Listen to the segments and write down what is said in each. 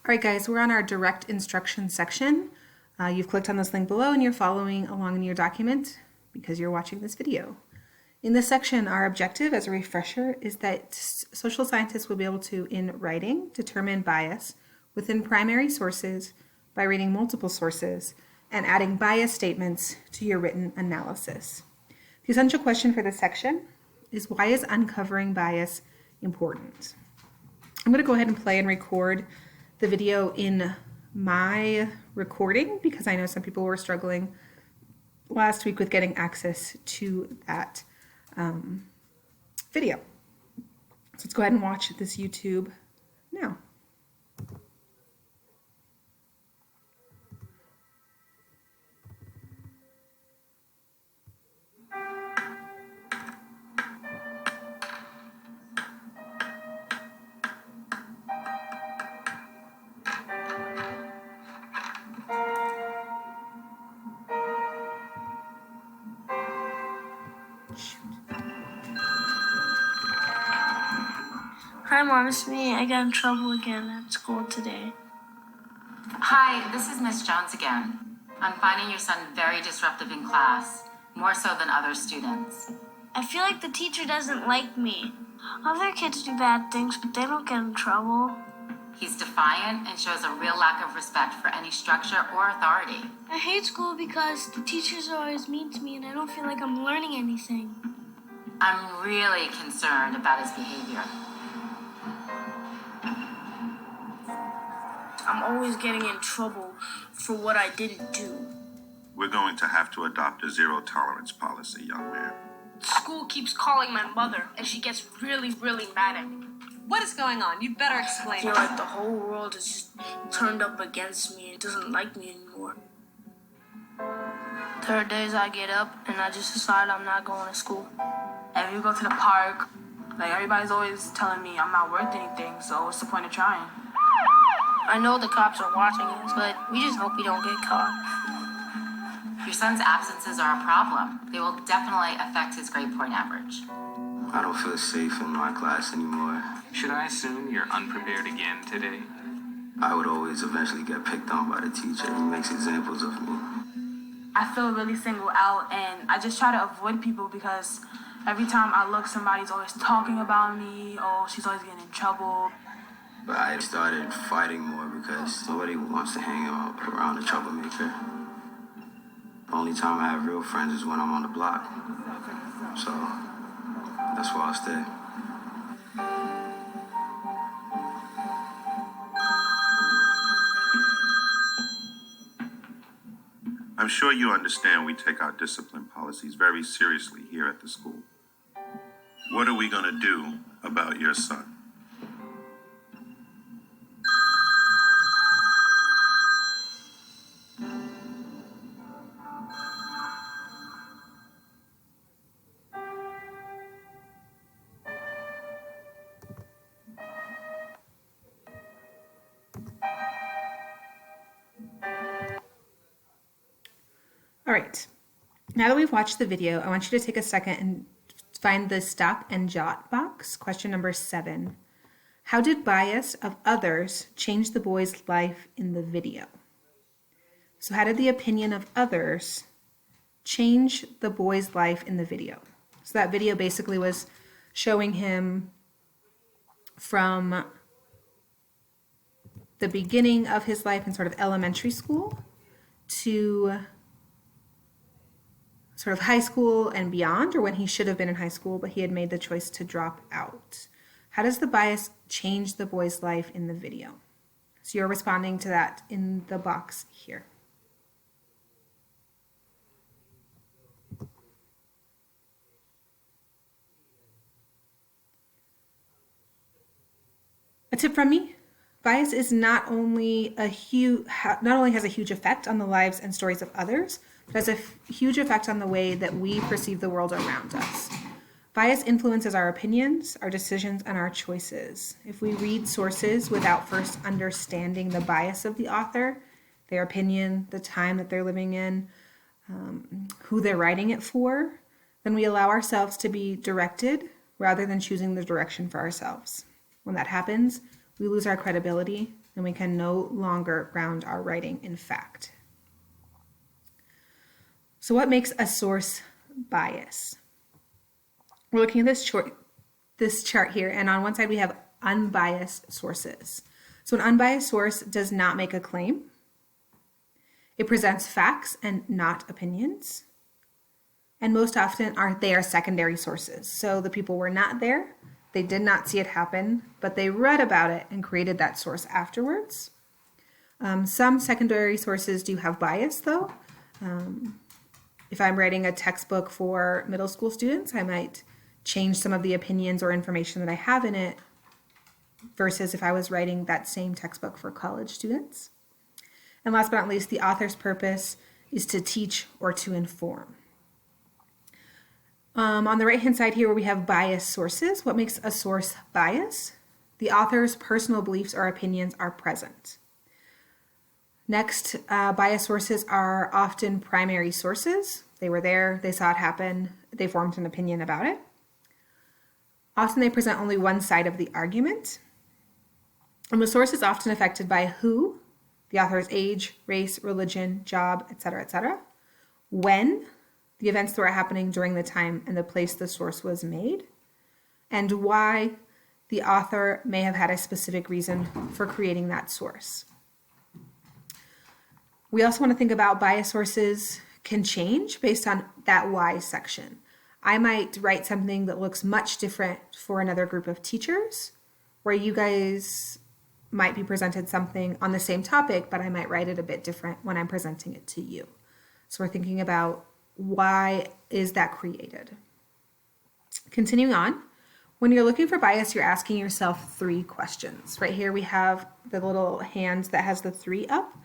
All right, guys, we're on our direct instruction section. You've clicked on this link below and you're following along in your document because you're watching this video. In this section, our objective as a refresher is that social scientists will be able to, in writing, determine bias within primary sources by reading multiple sources and adding bias statements to your written analysis. The essential question for this section is, why is uncovering bias important? I'm going to go ahead and play and record the video in my recording because I know some people were struggling last week with getting access to that video. So let's go ahead and watch this YouTube now. Hi, Mom, it's me. I got in trouble again at school today. Hi, this is Miss Jones again. I'm finding your son very disruptive in class, more so than other students. I feel like the teacher doesn't like me. Other kids do bad things, but they don't get in trouble. He's defiant and shows a real lack of respect for any structure or authority. I hate school because the teachers are always mean to me and I don't feel like I'm learning anything. I'm really concerned about his behavior. I'm always getting in trouble for what I didn't do. We're going to have to adopt a zero-tolerance policy, young man. School keeps calling my mother and she gets really mad at me. What is going on? You better I explain. feel like the whole world is just turned up against me. It doesn't like me anymore. There are days I get up and I just decide I'm not going to school. And we go to the park, like everybody's always telling me I'm not worth anything, so what's the point of trying? I know the cops are watching us, but we just hope we don't get caught. Your son's absences are a problem. They will definitely affect his grade point average. I don't feel safe in my class anymore. Should I assume you're unprepared again today? I would always eventually get picked on by the teacher. He makes examples of me. I feel really singled out, and I just try to avoid people because every time I look, somebody's always talking about me. Oh, she's always getting in trouble. But I started fighting more because nobody wants to hang out around a troublemaker. The only time I have real friends is when I'm on the block. So that's why I stay. I'm sure you understand we take our discipline policies very seriously here at the school. What are we going to do about your son? All right, now that we've watched the video, I want you to take a second and find the stop and jot box, question number 7. How did bias of others change the boy's life in the video? So how did the opinion of others change the boy's life in the video? So that video basically was showing him from the beginning of his life in sort of elementary school to sort of high school and beyond, or when he should have been in high school, but he had made the choice to drop out. How does the bias change the boy's life in the video? So you're responding to that in the box here. A tip from me: bias is not only has a huge effect on the lives and stories of others, but has a huge effect on the way that we perceive the world around us. Bias influences our opinions, our decisions, and our choices. If we read sources without first understanding the bias of the author, their opinion, the time that they're living in, who they're writing it for, then we allow ourselves to be directed rather than choosing the direction for ourselves. When that happens, we lose our credibility and we can no longer ground our writing in fact. So what makes a source bias? We're looking at this chart here, and on one side we have unbiased sources. So an unbiased source does not make a claim. It presents facts and not opinions. And most often they are secondary sources. So the people were not there, they did not see it happen, but they read about it and created that source afterwards. Some secondary sources do have bias though. If I'm writing a textbook for middle school students, I might change some of the opinions or information that I have in it versus if I was writing that same textbook for college students. And last but not least, the author's purpose is to teach or to inform. On the right-hand side here where we have biased sources, what makes a source bias? The author's personal beliefs or opinions are present. Next, biased sources are often primary sources. They were there, they saw it happen, they formed an opinion about it. Often they present only one side of the argument. And the source is often affected by who, the author's age, race, religion, job, etc., etc. When, the events that were happening during the time and the place the source was made. And why, the author may have had a specific reason for creating that source. We also want to think about bias sources can change based on that why section. I might write something that looks much different for another group of teachers, where you guys might be presented something on the same topic, but I might write it a bit different when I'm presenting it to you. So we're thinking about why is that created? Continuing on, when you're looking for bias, you're asking yourself 3 questions. Right here we have the little hand that has the 3 up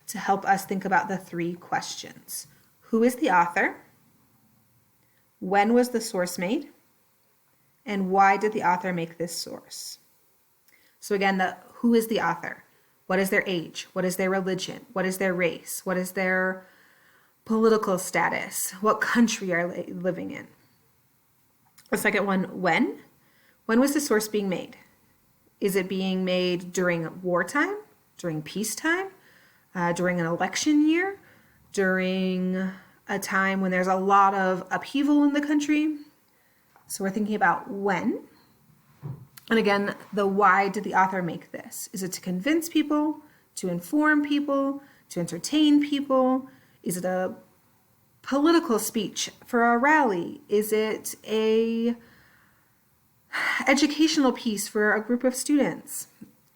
to help us think about the 3 questions. Who is the author? When was the source made? And why did the author make this source? So again, who is the author? What is their age? What is their religion? What is their race? What is their political status? What country are they living in? The second one, when? When was the source being made? Is it being made during wartime, during peacetime, during an election year, during a time when there's a lot of upheaval in the country? So we're thinking about when. And again, the why did the author make this? Is it to convince people, to inform people, to entertain people? Is it a political speech for a rally? Is it a educational piece for a group of students?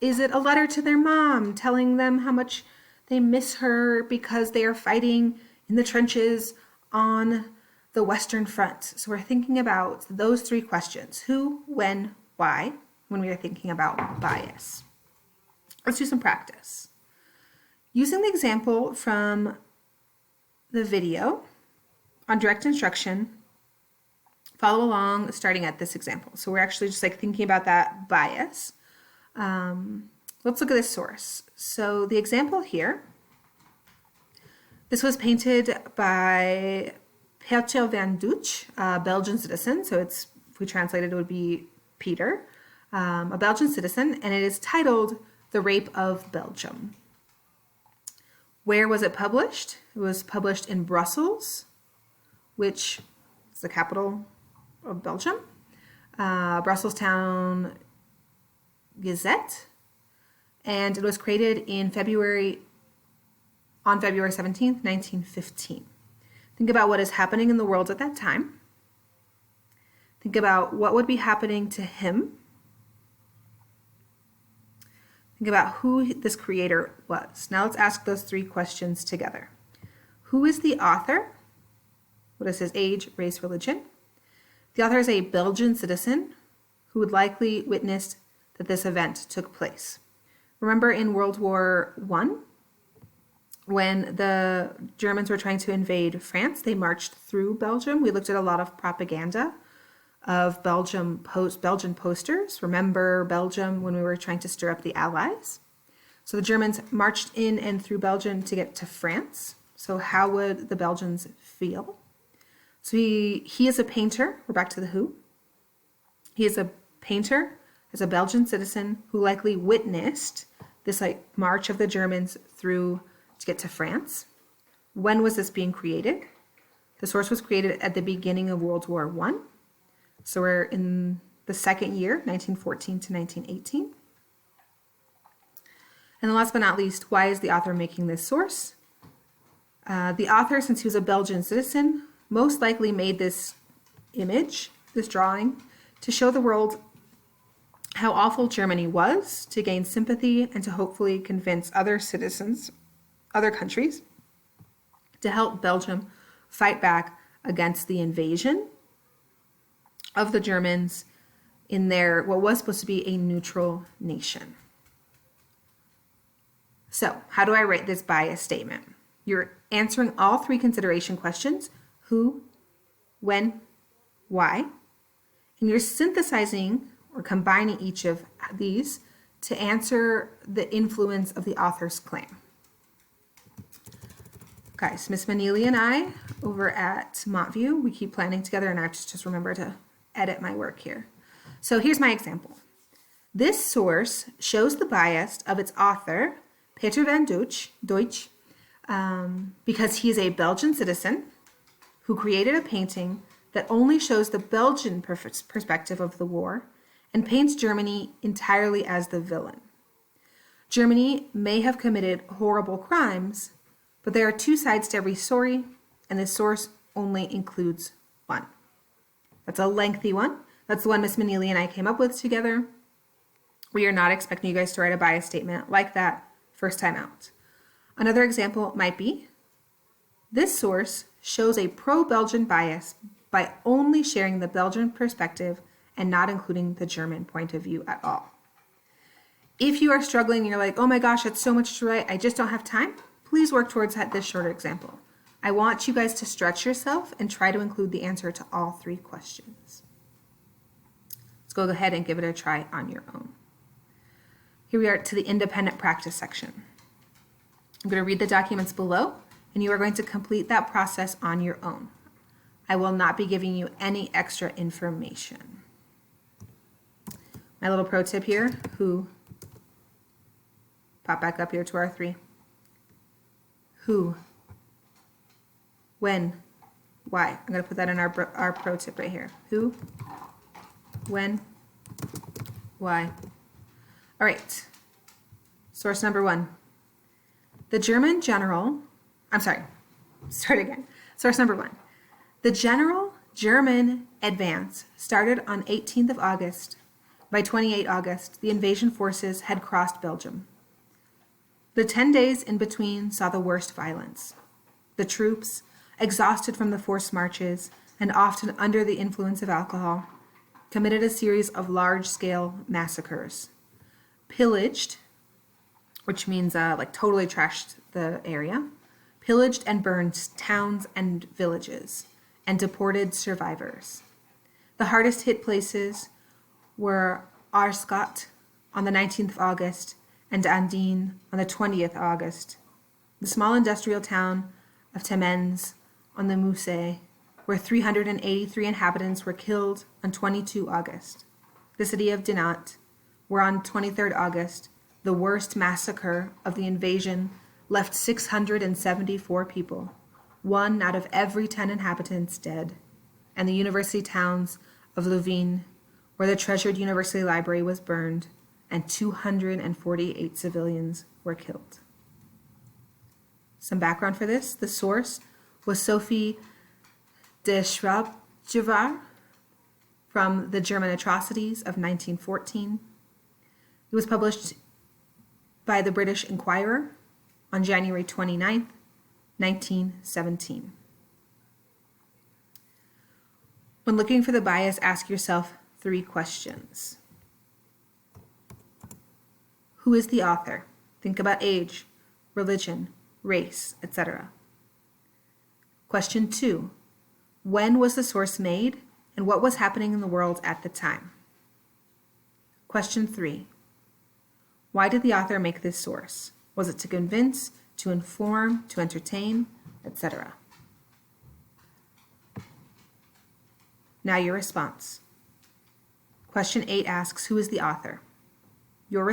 Is it a letter to their mom telling them how much they miss her because they are fighting in the trenches on the Western Front? So we're thinking about those 3 questions: who, when, why, when we are thinking about bias. Let's do some practice. Using the example from the video on direct instruction, follow along starting at this example. So we're actually just like thinking about that bias. Let's look at this source. So the example here, this was painted by Peter van Dutch, a Belgian citizen. So it's, if we translate it, it would be Peter, a Belgian citizen, and it is titled The Rape of Belgium. Where was it published? It was published in Brussels, which is the capital of Belgium. Brussels Town Gazette, and it was created in on February 17th, 1915. Think about what is happening in the world at that time. Think about what would be happening to him. Think about who this creator was. Now let's ask those 3 questions together. Who is the author? What is his age, race, religion? The author is a Belgian citizen who would likely witnessed that this event took place. Remember in World War I, when the Germans were trying to invade France, they marched through Belgium. We looked at a lot of propaganda of Belgian posters. Remember Belgium when we were trying to stir up the Allies? So the Germans marched in and through Belgium to get to France. So how would the Belgians feel? So he is a painter. We're back to the who. He is a painter, as a Belgian citizen who likely witnessed this like march of the Germans through to get to France. When was this being created? The source was created at the beginning of World War I. So we're in the second year, 1914 to 1918. And then last but not least, why is the author making this source? The author, since he was a Belgian citizen, most likely made this image, this drawing, to show the world how awful Germany was, to gain sympathy and to hopefully convince other citizens, other countries, to help Belgium fight back against the invasion of the Germans in their, what was supposed to be a neutral nation. So, how do I write this bias statement? You're answering all three consideration questions: who, when, why, and you're synthesizing or combining each of these to answer the influence of the author's claim. Guys, Miss Manili and I over at Montview, we keep planning together, and I just remember to edit my work here. So here's my example. This source shows the bias of its author, Peter van Deutsch, because he is a Belgian citizen who created a painting that only shows the Belgian perspective of the war and paints Germany entirely as the villain. Germany may have committed horrible crimes, but there are two sides to every story, and this source only includes one. That's a lengthy one. That's the one Miss Manili and I came up with together. We are not expecting you guys to write a bias statement like that first time out. Another example might be, this source shows a pro-Belgian bias by only sharing the Belgian perspective and not including the German point of view at all. If you are struggling and you're like, oh my gosh, that's so much to write, I just don't have time, please work towards this shorter example. I want you guys to stretch yourself and try to include the answer to all three questions. Let's go ahead and give it a try on your own. Here we are to the independent practice section. I'm going to read the documents below, and you are going to complete that process on your own. I will not be giving you any extra information. My little pro tip here, who, pop back up here to our three. Who, when, why. I'm going to put that in our pro tip right here. Who, when, why. All right, source number one. The German general, Source number one. The general German advance started on 18th of August. By 28 August, the invasion forces had crossed Belgium. The 10 days in between saw the worst violence. The troops, exhausted from the forced marches and often under the influence of alcohol, committed a series of large-scale massacres. Pillaged, which means totally trashed the area, pillaged and burned towns and villages, and deported survivors. The hardest hit places were Aarschot on the 19th of August and Andenne on the 20th of August. The small industrial town of Temens on the Meuse, where 383 inhabitants were killed on 22 August. The city of Dinant, where on 23rd August, the worst massacre of the invasion left 674 people, 1 out of every 10 inhabitants dead, and the university towns of Louvain, where the treasured university library was burned, and 248 civilians were killed. Some background for this: the source was Sophie de Schwab-Jevar from The German Atrocities of 1914. It was published by the British Inquirer on January 29th, 1917. When looking for the bias, ask yourself 3 questions. Who is the author? Think about age, religion, race, etc. Question 2. When was the source made, and what was happening in the world at the time? Question 3. Why did the author make this source? Was it to convince, to inform, to entertain, etc.? Now your response. Question 8 asks, who is the author? Your response